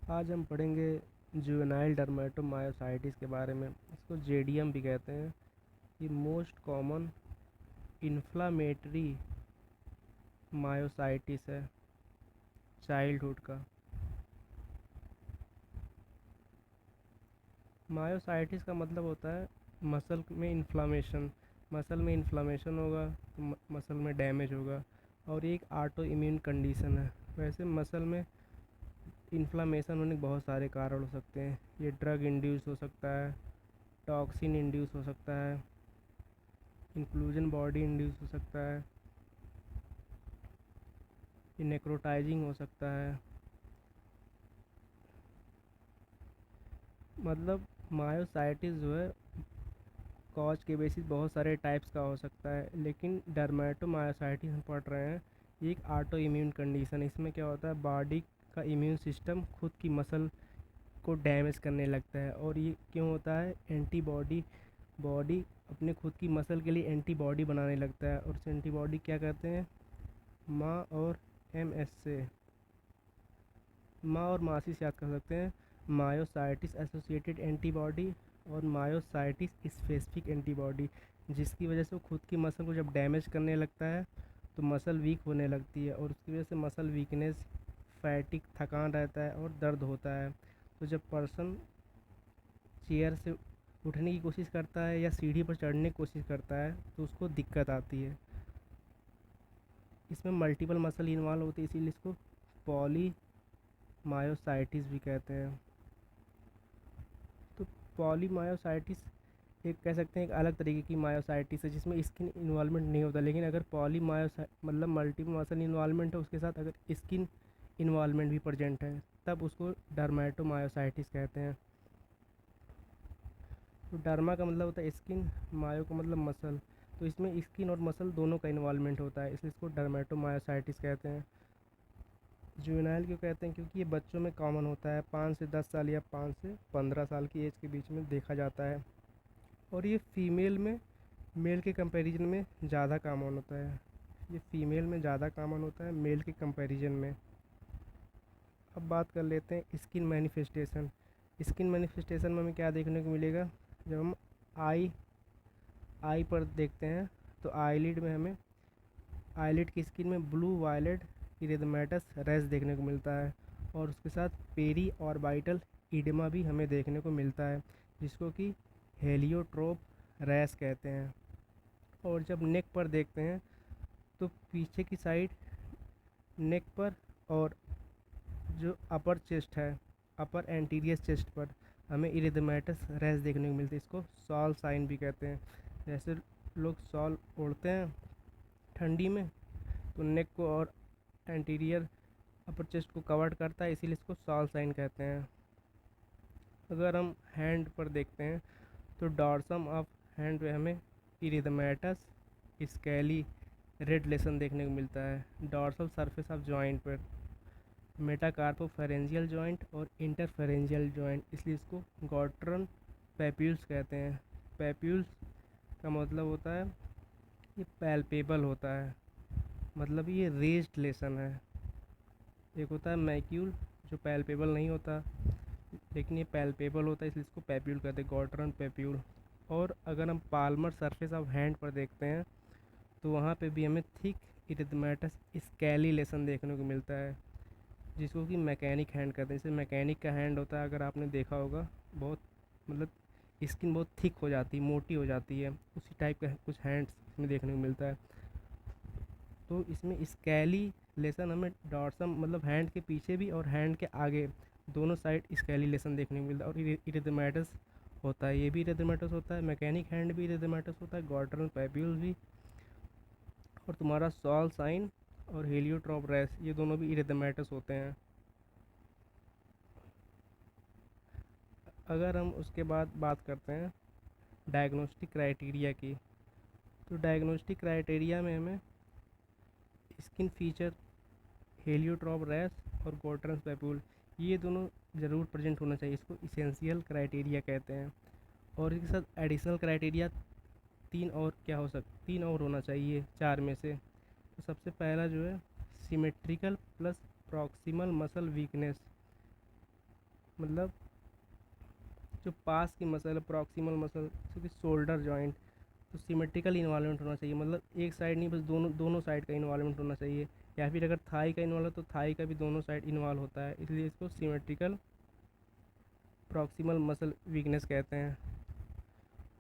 आज हम पढ़ेंगे जुवेनाइल डर्मेटोमायोसाइटिस के बारे में। इसको जेडीएम भी कहते हैं। ये मोस्ट कॉमन इन्फ्लामेटरी मायोसाइटिस है चाइल्डहुड का। मायोसाइटिस का मतलब होता है मसल में इन्फ्लामेशन। मसल में इन्फ्लामेशन होगा तो मसल में डैमेज होगा, और ये एक ऑटो इम्यून कंडीशन है। वैसे मसल में इन्फ्लामेशन होने के बहुत सारे कारण हो सकते हैं। ये ड्रग इंड्यूस हो सकता है, टॉक्सिन इंड्यूस हो सकता है, इंक्लूजन बॉडी इंड्यूस हो सकता है, ये नेक्रोटाइजिंग हो सकता है। मतलब मायोसाइटिस जो है कॉज के बेसिस बहुत सारे टाइप्स का हो सकता है, लेकिन डर्मेटोमायोसाइटिस हम पढ़ रहे हैं, ये एक ऑटो इम्यून कंडीशन है। इसमें क्या होता है, बॉडी का इम्यून सिस्टम खुद की मसल को डैमेज करने लगता है। और ये क्यों होता है, एंटीबॉडी बॉडी अपने खुद की मसल के लिए एंटीबॉडी बनाने लगता है, और उस एंटीबॉडी क्या कहते हैं, माँ और एम एस से माँ और मासी से याद कर सकते हैं। मायोसाइटिस एसोसिएटेड एंटीबॉडी और मायोसाइटिस स्पेसिफिक एंटीबॉडी, जिसकी वजह से वो खुद की मसल को जब डैमेज करने लगता है तो मसल वीक होने लगती है, और उसकी वजह से मसल वीकनेस, फैटिक, थकान रहता है और दर्द होता है। तो जब पर्सन चेयर से उठने की कोशिश करता है या सीढ़ी पर चढ़ने की कोशिश करता है तो उसको दिक्कत आती है। इसमें मल्टीपल मसल इन्वॉल्व होती है, इसीलिए इसको पॉली मायोसाइटिस भी कहते हैं। तो पॉलीमायोसाइटिस एक कह सकते हैं एक अलग तरीके की मायोसाइटिस है जिसमें स्किन इन्वॉल्वमेंट नहीं होता, लेकिन अगर पॉलीमायोसा मतलब मल्टीपल मसल इन्वॉल्वमेंट है, उसके साथ अगर स्किन इन्वॉल्वमेंट भी प्रेजेंट है, तब उसको डर्मेटोमायोसाइटिस कहते हैं। तो डर्मा का मतलब होता है स्किन, मायो का मतलब मसल, तो इसमें स्किन और मसल दोनों का इन्वॉल्वमेंट होता है, इसलिए इसको डर्मेटोमायोसाइटिस कहते हैं। जुवेनाइल क्यों कहते हैं, क्योंकि ये बच्चों में कॉमन होता है, 5 से 10 साल या 5 से 15 साल की एज के बीच में देखा जाता है। और ये फीमेल में मेल के कंपैरिजन में ज़्यादा कॉमन होता है। ये फीमेल में ज़्यादा कॉमन होता है मेल के कंपैरिजन में। अब बात कर लेते हैं स्किन मैनिफेस्टेशन। स्किन मैनिफेस्टेशन में हमें क्या देखने को मिलेगा, जब हम आई आई पर देखते हैं तो आईलिड में हमें आईलिड की स्किन में ब्लू वायलेट इरिथमेटस रैश देखने को मिलता है, और उसके साथ पेरी ऑर्बिटल इडेमा भी हमें देखने को मिलता है, जिसको कि हेलियोट्रोप रैश कहते हैं। और जब नेक पर देखते हैं तो पीछे की साइड नेक पर, और जो अपर चेस्ट है, अपर एंटीरियर चेस्ट पर हमें इरिथमेटस रैश देखने को मिलती है। इसको सॉल साइन भी कहते हैं। जैसे लोग सॉल ओढ़ते हैं ठंडी में तो नेक को और एंटीरियर अपर चेस्ट को कवर करता है, इसीलिए इसको सॉल साइन कहते हैं। अगर हम हैंड पर देखते हैं तो डॉर्सम ऑफ हैंड पे हमें इरिथमेटस स्केली रेड लेसन देखने को मिलता है। डॉर्सल सरफेस ऑफ जॉइंट पर मेटाकार्पोफेरेंजियल जॉइंट और इंटरफेरेंजियल जॉइंट, इसलिए इसको गॉट्रन पैप्यूल्स कहते हैं। पैप्यूल्स का मतलब होता है ये पैल्पेबल होता है, मतलब ये रेज्ड लेसन है। एक होता है मैक्यूल जो पैल्पेबल नहीं होता, लेकिन ये पैल्पेबल होता है, इसलिए इसको पैप्यूल कहते हैं, गॉट्रन पैप्यूल। और अगर हम पाल्मर सरफेस ऑफ हैंड पर देखते हैं तो वहाँ पे भी हमें थिक इरिथमेटस स्केली लेसन देखने को मिलता है, जिसको कि मैकेनिक हैंड कहते हैं। जैसे मैकेनिक का हैंड होता है, अगर आपने देखा होगा, बहुत मतलब स्किन बहुत थिक हो जाती है, मोटी हो जाती है, उसी टाइप का कुछ हैंड्स में देखने को मिलता है। तो इसमें स्केली लेसन हमें डॉर्सम मतलब हैंड के पीछे भी और हैंड के आगे दोनों साइड स्केली लेसन देखने को मिलता है। और इरिथमेटस होता है, ये भी इरिथमेटस होता है, मैकेनिक हैंड भी इरिथमेटस होता है, गॉर्टरन पैप्यूल भी, और तुम्हारा सॉल साइन और हेलियोट्रॉप रैश ये दोनों भी इरिथमेटस होते हैं। अगर हम उसके बाद बात करते हैं डायग्नोस्टिक क्राइटेरिया की, तो डायग्नोस्टिक क्राइटेरिया में हमें स्किन फीचर, हेलियोट्रॉप रैश और गॉर्टरन पैप्यूल ये दोनों ज़रूर प्रेजेंट होना चाहिए, इसको इसेंशियल क्राइटेरिया कहते हैं। और इसके साथ एडिशनल क्राइटेरिया तीन और होना चाहिए 4 में से। तो सबसे पहला जो है symmetrical plus proximal muscle weakness, मतलब जो पास की मसल, प्रॉक्सिमल मसल, जैसे कि शोल्डर जॉइंट, तो सिमेट्रिकल इन्वॉल्वमेंट होना चाहिए, मतलब एक साइड नहीं, बस दोनों दोनों साइड का इन्वॉल्वमेंट होना चाहिए। या फिर अगर थाई का इन्वॉल्व है तो थाई का भी दोनों साइड इन्वॉल्व होता है, इसलिए इसको सिमेट्रिकल प्रॉक्सिमल मसल वीकनेस कहते हैं।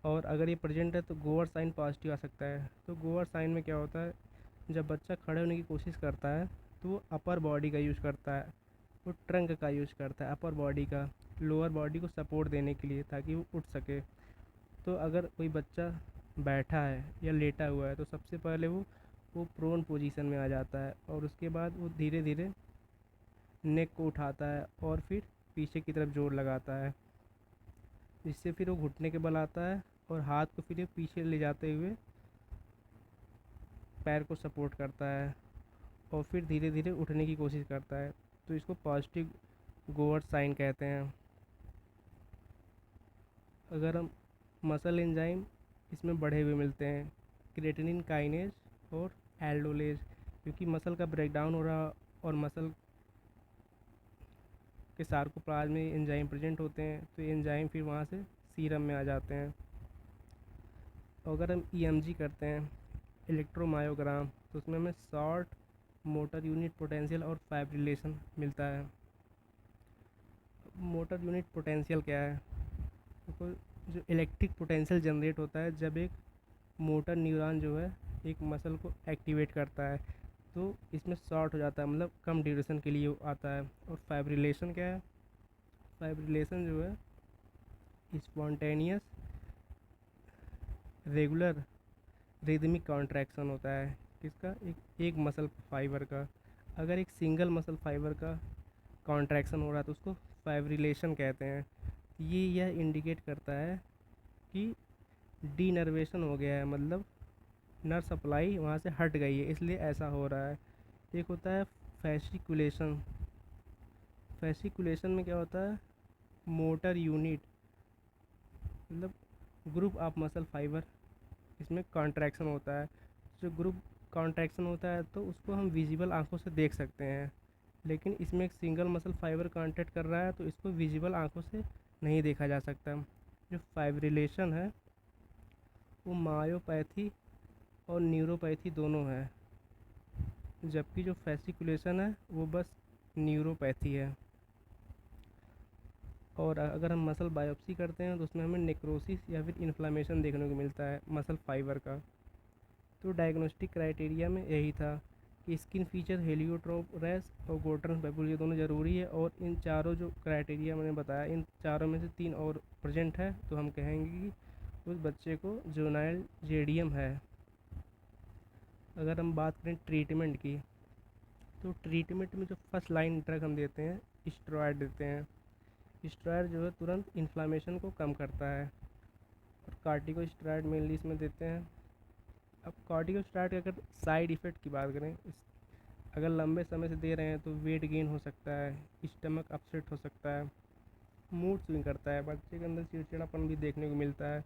और अगर ये प्रेजेंट है तो गोवर साइन पॉजिटिव आ सकता है। तो गोवर साइन में क्या होता है, जब बच्चा खड़े होने की कोशिश करता है तो वो अपर बॉडी का यूज़ करता है, वो ट्रंक का यूज़ करता है अपर बॉडी का, लोअर बॉडी को सपोर्ट देने के लिए, ताकि वो उठ सके। तो अगर कोई बच्चा बैठा है या लेटा हुआ है तो सबसे पहले वो प्रोन पोजीशन में आ जाता है, और उसके बाद वो धीरे धीरे नेक को उठाता है और फिर पीछे की तरफ जोर लगाता है, जिससे फिर वो घुटने के बल आता है और हाथ को फिर ये पीछे ले जाते हुए पैर को सपोर्ट करता है, और फिर धीरे धीरे उठने की कोशिश करता है। तो इसको पॉजिटिव गोवर साइन कहते हैं। अगर हम मसल एंजाइम इसमें बढ़े हुए मिलते हैं, क्रेटिनिन काइनेज और एल्डोलेज, क्योंकि मसल का ब्रेकडाउन हो रहा और मसल के सार्कोप्लाज्म में एंजाइम प्रेजेंट होते हैं, तो एंजाइम फिर वहाँ से सीरम में आ जाते हैं। अगर हम ईएमजी करते हैं, इलेक्ट्रोमायोग्राम, तो उसमें हमें शॉर्ट मोटर यूनिट पोटेंशियल और फाइब्रिलेशन मिलता है। मोटर यूनिट पोटेंशियल क्या है, तो जो इलेक्ट्रिक पोटेंशियल जनरेट होता है जब एक मोटर न्यूरॉन जो है एक मसल को एक्टिवेट करता है, तो इसमें शॉर्ट हो जाता है, मतलब कम ड्यूरेशन के लिए आता है। और फाइब्रिलेशन क्या है, फाइब्रिलेशन जो है स्पॉन्टेनियस रेगुलर रिदमिक कॉन्ट्रैक्शन होता है, किसका, एक मसल फाइबर का। अगर एक सिंगल मसल फाइबर का कॉन्ट्रैक्शन हो रहा है तो उसको फाइब्रिलेशन कहते हैं। यह इंडिकेट करता है कि डीनर्वेशन हो गया है, मतलब नर्व सप्लाई वहाँ से हट गई है, इसलिए ऐसा हो रहा है। एक होता है फैसिकुलेशन। फैसिकुलेशन में क्या होता है, मोटर यूनिट, मतलब ग्रुप ऑफ मसल फाइबर, इसमें कॉन्ट्रैक्शन होता है। जो ग्रुप कॉन्ट्रैक्शन होता है तो उसको हम विजिबल आंखों से देख सकते हैं, लेकिन इसमें एक सिंगल मसल फाइबर कॉन्ट्रैक्ट कर रहा है तो इसको विजिबल आंखों से नहीं देखा जा सकता। जो फाइब्रिलेशन है वो मायोपैथी और न्यूरोपैथी दोनों है, जबकि जो फैसिकुलेशन है वो बस न्यूरोपैथी है। और अगर हम मसल बायोप्सी करते हैं तो उसमें हमें नेक्रोसिस या फिर इन्फ्लामेशन देखने को मिलता है मसल फाइबर का। तो डायग्नोस्टिक क्राइटेरिया में यही था कि स्किन फीचर, हेलियोट्रोप रैश और गोल्टन पेपुल, ये दोनों ज़रूरी है। और इन चारों जो क्राइटेरिया मैंने बताया, इन चारों में से 3 और प्रेजेंट है तो हम कहेंगे कि उस बच्चे को जुवेनाइल जेडियम है। अगर हम बात करें ट्रीटमेंट की, तो ट्रीटमेंट में जो फर्स्ट लाइन ड्रग हम देते हैं, स्टेरॉयड देते हैं। स्टेरॉयड जो है तुरंत इन्फ्लामेशन को कम करता है, और कार्टिकोस्टेरॉयड मेनली इसमें देते हैं। अब कार्टिकोस्टेरॉयड के अगर साइड इफ़ेक्ट की बात करें, अगर लंबे समय से दे रहे हैं तो वेट गेन हो सकता है, स्टमक अपसेट हो सकता है, मूड स्विंग करता है, बच्चे के अंदर चिड़चिड़ापन भी देखने को मिलता है,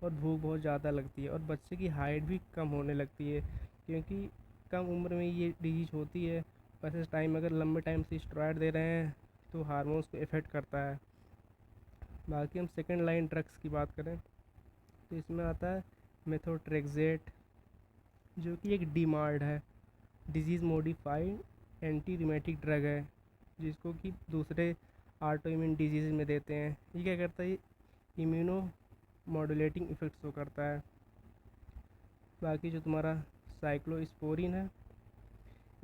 और भूख बहुत ज़्यादा लगती है, और बच्चे की हाइट भी कम होने लगती है, क्योंकि कम उम्र में ये डिजीज होती है। वैसे टाइम अगर लंबे टाइम से स्टेरॉयड दे रहे हैं तो हार्मोन्स को इफ़ेक्ट करता है। बाकी हम सेकेंड लाइन ड्रग्स की बात करें तो इसमें आता है मेथोट्रेक्सेट, जो कि एक डीमार्ड है, disease modified anti rheumatic drug है, जिसको कि दूसरे ऑटो इम्यून डिजीज़ में देते हैं। ये क्या करता है, इम्यूनो मॉड्यूलेटिंग इफ़ेक्ट शो करता है। बाकी जो तुम्हारा साइक्लोस्पोरिन है,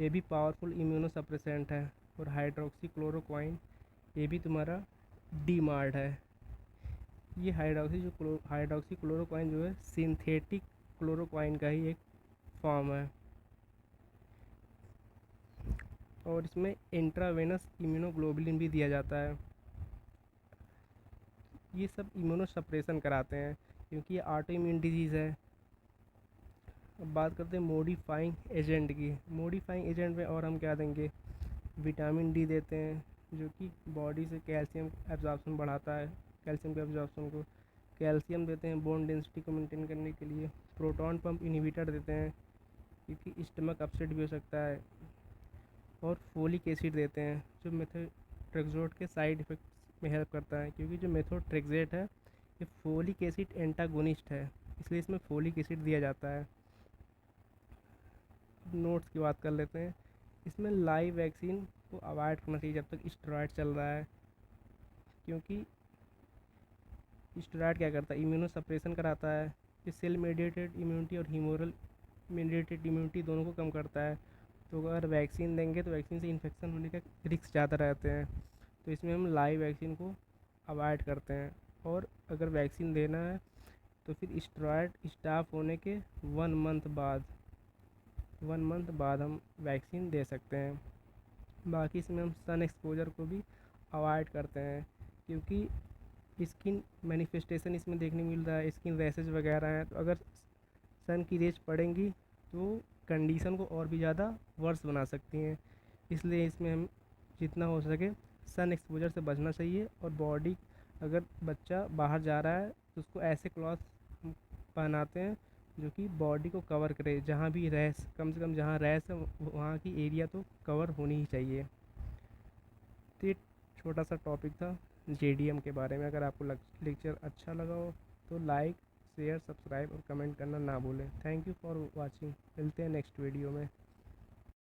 ये भी पावरफुल इम्यूनो सप्रेसेंट है। और हाइड्रोक्सी क्लोरोक्वाइन, ये भी तुम्हारा डीमार्ड है। ये हाइड्रोक्सी क्लोरोक्वाइन जो है सिंथेटिक क्लोरोक्वाइन का ही एक फॉर्म है, और इसमें इंट्रावेनस इम्यूनोग्लोबुलिन भी दिया जाता है। ये सब इम्यूनो सप्रेशन कराते हैं क्योंकि ये ऑटो इम्यून डिजीज़ है। अब बात करते हैं मॉडिफाइंग एजेंट की। मॉडिफाइंग एजेंट में और हम क्या देंगे, विटामिन डी देते हैं, जो कि बॉडी से कैल्शियम एब्जॉर्प्शन बढ़ाता है, कैल्शियम के एब्जॉर्प्शन को। कैल्शियम देते हैं बोन डेंसिटी को मेंटेन करने के लिए। प्रोटॉन पंप इनहिबिटर देते हैं क्योंकि स्टमक अपसेट भी हो सकता है। और फोलिक एसिड देते हैं, जो मेथोट्रेक्सोट के साइड इफ़ेक्ट्स में हेल्प करता है, क्योंकि जो मेथोट्रेक्सेट है ये फोलिक एसिड एंटागोनिस्ट है, इसलिए इसमें फोलिक एसिड दिया जाता है। अब नोट्स की बात कर लेते हैं। इसमें लाइव वैक्सीन को अवॉइड करना चाहिए जब तक स्टेरॉयड चल रहा है, क्योंकि स्टेरॉयड क्या करता है, इम्यूनो सप्रेशन कराता है। ये सेल मेडिएटेड इम्यूनिटी और ह्यूमोरल मेडिएटेड इम्यूनिटी दोनों को कम करता है। तो अगर वैक्सीन देंगे तो वैक्सीन से इन्फेक्शन होने का रिस्क ज़्यादा रहते हैं, तो इसमें हम लाइव वैक्सीन को अवॉइड करते हैं। और अगर वैक्सीन देना है तो फिर स्टेरॉयड स्टॉप होने के 1 मंथ बाद हम वैक्सीन दे सकते हैं। बाकी इसमें हम सन एक्सपोजर को भी अवॉइड करते हैं, क्योंकि स्किन मैनिफेस्टेशन इसमें देखने मिल रहा है, स्किन रैशेज वगैरह हैं, तो अगर सन की रेज पड़ेंगी तो कंडीशन को और भी ज़्यादा वर्स बना सकती हैं। इसलिए इसमें हम जितना हो सके सन एक्सपोजर से बचना चाहिए। और बॉडी, अगर बच्चा बाहर जा रहा है तो उसको ऐसे क्लॉथ पहनाते हैं जो कि बॉडी को कवर करे, जहाँ भी रैश, कम से कम जहाँ रैश है वहाँ की एरिया तो कवर होनी ही चाहिए। तो ये छोटा सा टॉपिक था जेडीएम के बारे में। अगर आपको लेक्चर अच्छा लगा हो तो लाइक, शेयर, सब्सक्राइब और कमेंट करना ना भूलें। Thank you for watching. मिलते हैं नेक्स्ट वीडियो में।